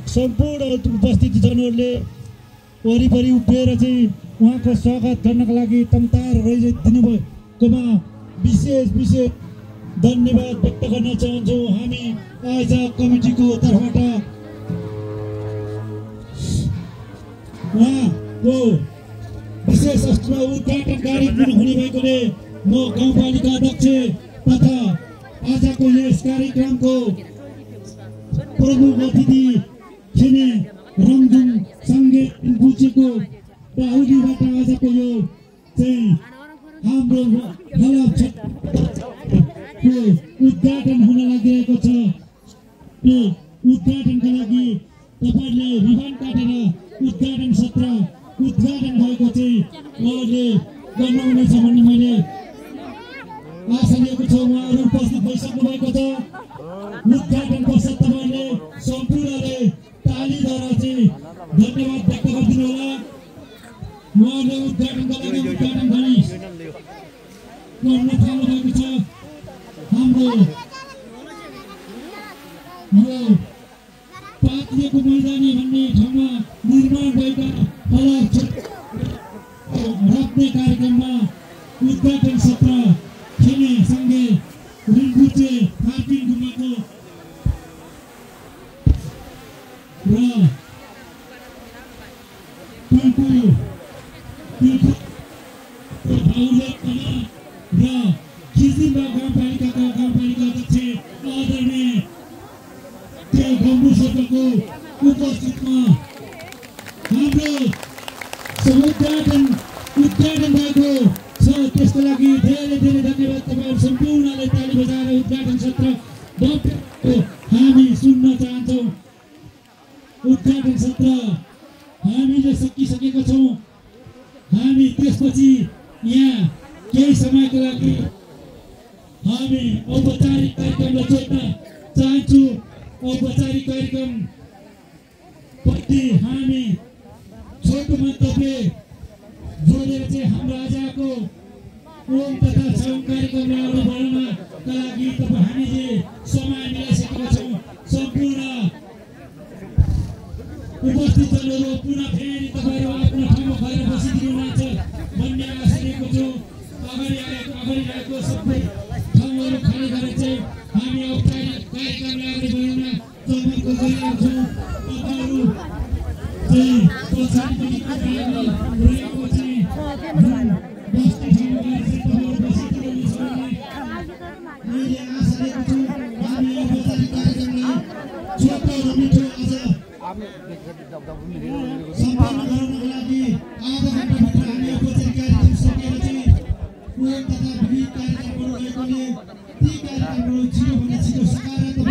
सम्पूर्ण उपस्थित जनहरूले वरिपरि उभिएर चाहिँ उहाँको स्वागत गर्नका लागि तम्तार रहिदिनु भएकोमा विशेष धन्यवाद व्यक्त गर्न चाहन्छौँ। हामी आयोजक कमिटीको तर्फबाट उहाँको विशेष उद्घाटनकारी हुने भएकोले म गाउँपालिका अध्यक्ष तथा आजको यस कार्यक्रमको प्रमुख अतिथि छिने रङजुङ सङ्गीत बुचेको बाहुलीबाट आजको यो चाहिँ हाम्रो उद्घाटन हुन लागिरहेको छ। यो उद्घाटनका लागि तपाईँहरूले रिबन काटेर उद्घाटन भएको चाहिँ उहाँहरूले गर्नुहुनेछ भन्ने मैले आशा लिएको छु। उहाँहरू उपस्थित भइसक्नु भएको छ। उद्घाटन पश्चात तपाईँहरूले सम्पूर्णले तालीद्वारा चाहिँ धन्यवाद व्यक्त गरिदिनु होला। उहाँले उद्घाटनका लागि उद्घाटन गर्न थाल्नु भएको छ। हाम्रो यो पातलिएको मैदानी भन्ने ठाउँमा निर्माण भएका राख्ने कार्यक्रममा उद्घाटन सत्र खेल्ने सँगै रिम्बुचे फार्पिङ गुम्बाको र खिचिङबा गाउँपालिकाका अध्यक्ष आदरणीय गम्बु क्षेत्रको उपस्थितमा हाम्रो उद्घाटन भएको छ। त्यसको लागि धेरै धन्यवाद। तपाईँहरू सम्पूर्णले ताली बजाएर उद्घाटन सत्र हामी सुन्न चाहन्छौँ। उद्घाटन सत्र हामीले सकिसकेका छौँ। हामी त्यसपछि यहाँ केही समयको लागि हामी औपचारिक कार्यक्रमलाई जोड्न चाहन्छु। औपचारिक कार्यक्रम प्रति हामी छोटो मन्तव्य जोडेर चाहिँ हाम्रो आजको ओम तथा छौं कार्यक्रमलाई अगाडि बढाउनका लागि हामीले समय मिलाइसकेका छौँ। सम्पूर्ण उपस्थित जनहरू पुनः फेरि तपाईँहरू आफ्नो ठाउँमा गएर बसिदिनुहुन्छ भन्ने आशा लिएको छु। अगाडि रहेको सबै ठाउँहरू खाली गरेर चाहिँ हामी औपचारिक कार्यक्रमलाई अगाडि बढाउन जमर्को गरिरहेका छौँ। तपाईँहरू चाहिँ पछाडिपट्टि रहेको चाहिँ बस्ने ठाउँमा गएर चाहिँ तपाईँहरू बसिदिनुहुन्छ भन्ने मैले आशा लिएको छु। हामी औपचारिक कार्यक्रमलाई छोटो र मिठो आज सम्पन्न गराउनको लागि आधा घण्टाभित्र हामी औपचारिक कार्यक्रम सकेर चाहिँ ओम तथा विविध कार्यक्रमहरू रहेकोले ती कार्यक्रमहरू छिटोभन्दा छिटो सकारात्मक